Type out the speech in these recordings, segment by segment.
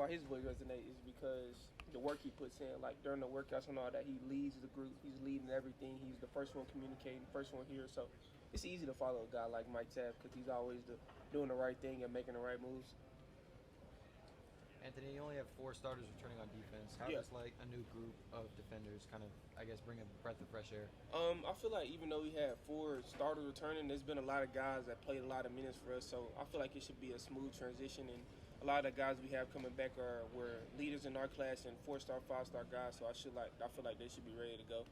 why his voice resonates is because the work he puts in. Like during the workouts and all that, he leads the group. He's leading everything. He's the first one communicating, first one here. So it's easy to follow a guy like Mike Tabb because he's always doing the right thing and making the right moves. Anthony, you only have 4 starters returning on defense. How does like a new group of defenders kind of, I guess, bring a breath of fresh air? I feel like even though we had 4 starters returning, there's been a lot of guys that played a lot of minutes for us. So I feel like it should be a smooth transition. And a lot of the guys we have coming back were leaders in our class and 4-star, 5-star guys. So I feel like they should be ready to go.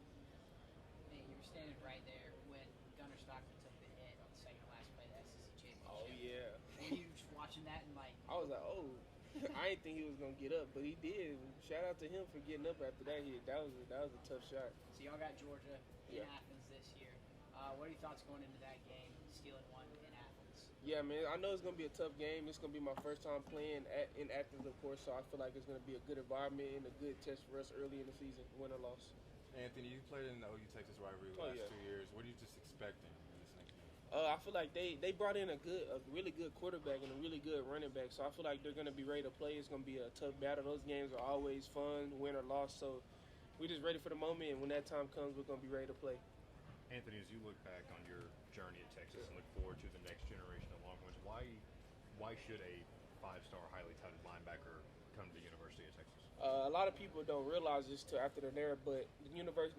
Man, you were standing right there when Gunnar Stockton took the hit on the second last play of the SEC championship. Oh yeah. Were you just watching that and like? I was like, oh. I didn't think he was gonna get up, but he did. Shout out to him for getting up after that hit. That was a tough shot. So y'all got Georgia in Athens this year. What are your thoughts going into that game, stealing one in Athens? Yeah, man. I know it's gonna be a tough game. It's gonna be my first time playing in Athens, of course. So I feel like it's gonna be a good environment and a good test for us early in the season, win or loss. Anthony, you played in the OU Texas rivalry the last 2 years. What are you just expecting in this next game? I feel like they brought in a really good quarterback and a really good running back. So I feel like they're going to be ready to play. It's going to be a tough battle. Those games are always fun, win or loss. So we're just ready for the moment, and when that time comes, we're going to be ready to play. Anthony, as you look back on your journey at Texas and look forward to the next generation of Longhorns, why should a 5-star, highly touted linebacker come to the University of Texas? A lot of people don't realize this till after they're there, but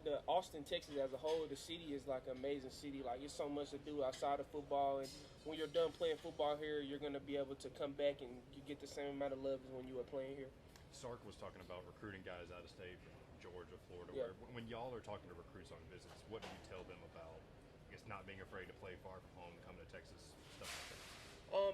the Austin, Texas as a whole, the city is like an amazing city. Like it's so much to do outside of football, and when you're done playing football here, you're going to be able to come back and you get the same amount of love as when you were playing here. Sark was talking about recruiting guys out of state from Georgia, Florida. Yeah. When y'all are talking to recruits on visits, what do you tell them about, I guess, not being afraid to play far from home, coming to Texas, stuff like that?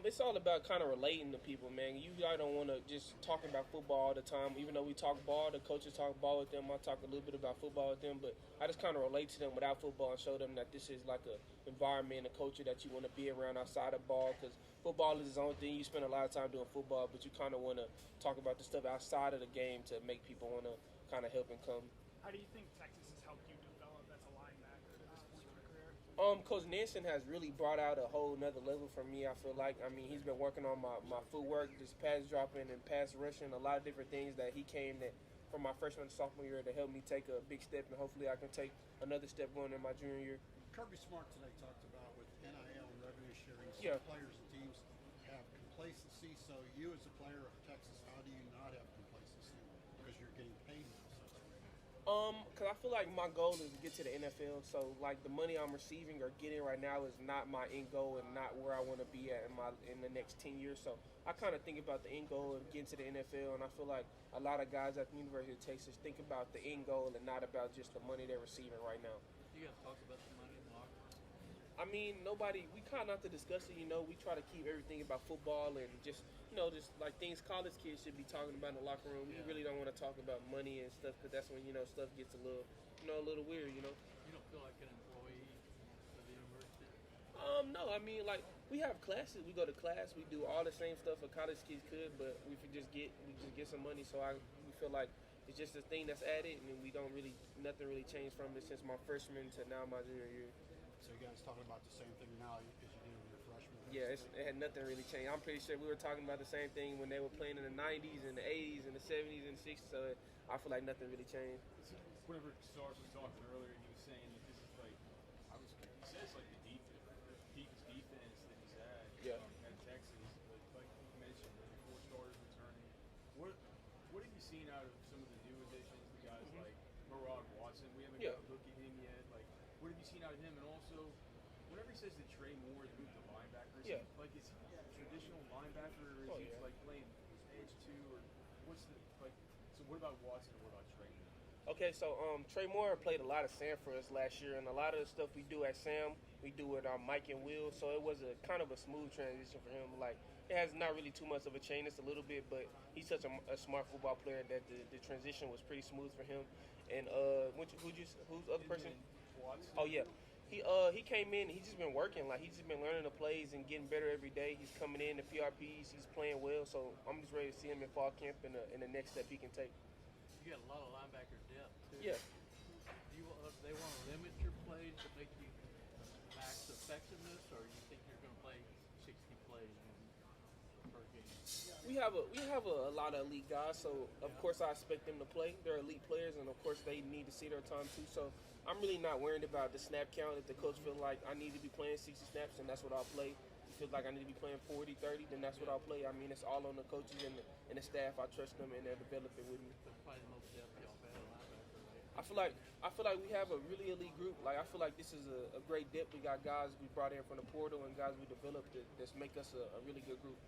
It's all about kind of relating to people, man. You guys don't want to just talk about football all the time. Even though we talk ball, the coaches talk ball with them. I talk a little bit about football with them, but I just kind of relate to them without football and show them that this is like a environment, a culture that you want to be around outside of ball. Because football is its own thing. You spend a lot of time doing football, but you kind of want to talk about the stuff outside of the game to make people want to kind of help and come. How do you think Texas has helped you develop as a linebacker at this point in your career? Coach Nansen has really brought out a whole nother level for me, I feel like. I mean, he's been working on my footwork, just pass dropping and pass rushing, a lot of different things that he came from my freshman and sophomore year to help me take a big step, and hopefully I can take another step going in my junior year. Kirby Smart today talked about with NIL and revenue sharing, some players and teams have complacency. So you as a player of Texas, how do you not have complacency? Because you're getting paid now, so it's Because I feel like my goal is to get to the NFL. So, like, the money I'm receiving or getting right now is not my end goal and not where I want to be at in the next 10 years. So, I kind of think about the end goal of getting to the NFL, and I feel like a lot of guys at the University of Texas think about the end goal and not about just the money they're receiving right now. You guys talk about the money in the locker room? I mean, we kind of not to discuss it, we try to keep everything about football and just like things college kids should be talking about in the locker room. We really don't want to talk about money and stuff because that's when, stuff gets a little weird, You don't feel like an employee of the university? No, I mean, like, we have classes. We go to class. We do all the same stuff a college kids could, but we just get some money. So we feel like it's just a thing that's added, and nothing really changed from it since my freshman to now my junior year. So you guys talking about the same thing now as you did when you were freshmen? Yeah, it had nothing really changed. I'm pretty sure we were talking about the same thing when they were playing in the 90s and the 80s and the 70s and the 60s, so I feel like nothing really changed. Whenever Sark was talking earlier, he was saying that this is like, he says like the deepest defense that he's had at Texas. Like you mentioned, the 4 starters returning. What have you seen out of some of the new additions, the guys like Murad Watson? We haven't got a look at him yet. Like, what have you seen out of him? And also, whenever he says that Trey Moore has moved to linebacker, is he a traditional linebacker, or is he like playing edge too, or what's the like? So what about Watson and what about Trey Moore? Okay, so Trey Moore played a lot of Sam for us last year, and a lot of the stuff we do at Sam, we do with Mike and Will. So it was a kind of a smooth transition for him. Like, it has not really too much of a change, it's a little bit, but he's such a smart football player that the transition was pretty smooth for him. And who's the other person? Watson. Oh yeah, he came in. He's just been working. Like, he's just been learning the plays and getting better every day. He's coming in the PRPs. He's playing well. So I'm just ready to see him in fall camp and the next step he can take. You got a lot of linebacker depth too. Yeah. They want to limit your plays to make you max effectiveness, or you think you're going to play 60 plays per game? have a lot of elite guys, so of course I expect them to play. They're elite players, and of course they need to see their time too. So I'm really not worried about the snap count. If the coach feels like I need to be playing 60 snaps, then that's what I'll play. If he feels like I need to be playing 40, 30, then that's what I'll play. I mean, it's all on the coaches and the staff. I trust them, and they're developing with me. Probably the most depth y'all had at linebacker, right? I feel like we have a really elite group. Like I feel like this is a great depth. We got guys we brought in from the portal and guys we developed that's make us a really good group.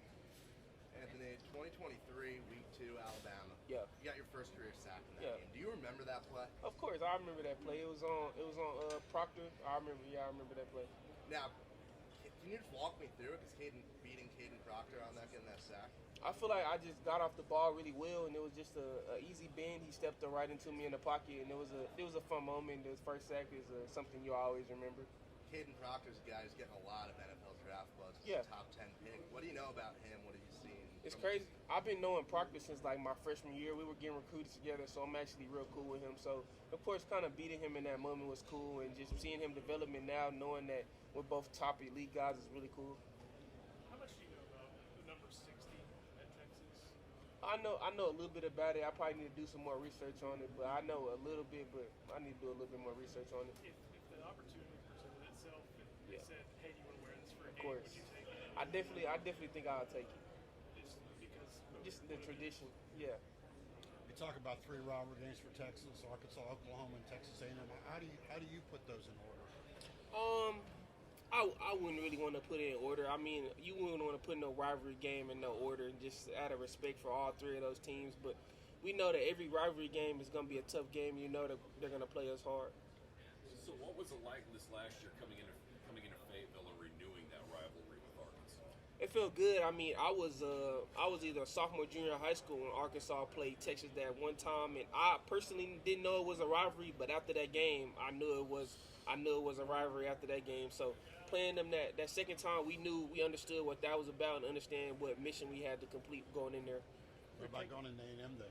Anthony, 2023, week 2, Alabama. Yeah. You got your first career sack in that game. Do you remember that play? Of course, I remember that play. It was on Proctor. I remember that play. Now, can you just walk me through it? Because beating Caden Proctor on that, getting that sack. I feel like I just got off the ball really well, and it was just a easy bend. He stepped right into me in the pocket, and it was a fun moment. His first sack is something you always remember. Caden Proctor's a guy who's getting a lot of NFL draft buzz. Yeah. Top 10 pick. What do you know about him? What have you seen? It's crazy. I've been knowing Proctor since like my freshman year. We were getting recruited together, so I'm actually real cool with him. So of course, kind of beating him in that moment was cool, and just seeing him development now, knowing that we're both top elite guys, is really cool. How much do you know about the number 60 at Texas? I know a little bit about it. I probably need to do some more research on it, but I know a little bit. But I need to do a little bit more research on it. If the opportunity presented itself and they said, "Hey, do you want to wear this for a game?" Course. Would you take it? I definitely think I'll take it. Just because Just the tradition, yeah. You talk about 3 rivalry games for Texas, Arkansas, Oklahoma, and Texas A&M. How do you put those in order? I wouldn't really want to put it in order. I mean, you wouldn't want to put no rivalry game in no order, just out of respect for all 3 of those teams. But we know that every rivalry game is going to be a tough game. You know that they're going to play us hard. So what was it like this last year coming into Fayetteville and renewing that rivalry with Arkansas? It felt good. I mean, I was either a sophomore, junior in high school when Arkansas played Texas that one time, and I personally didn't know it was a rivalry. But after that game, I knew it was a rivalry after that game. So playing them that second time, we understood what that was about and understand what mission we had to complete going in there. What about going into A&M then?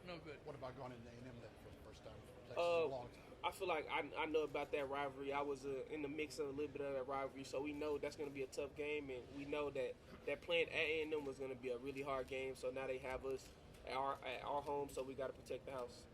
No good. What about going into A&M then for the first time for Texas in a long time? I feel like I know about that rivalry. I was in the mix of a little bit of that rivalry, so we know that's going to be a tough game, and we know that playing at A&M was going to be a really hard game. So now they have us at our home, so we got to protect the house.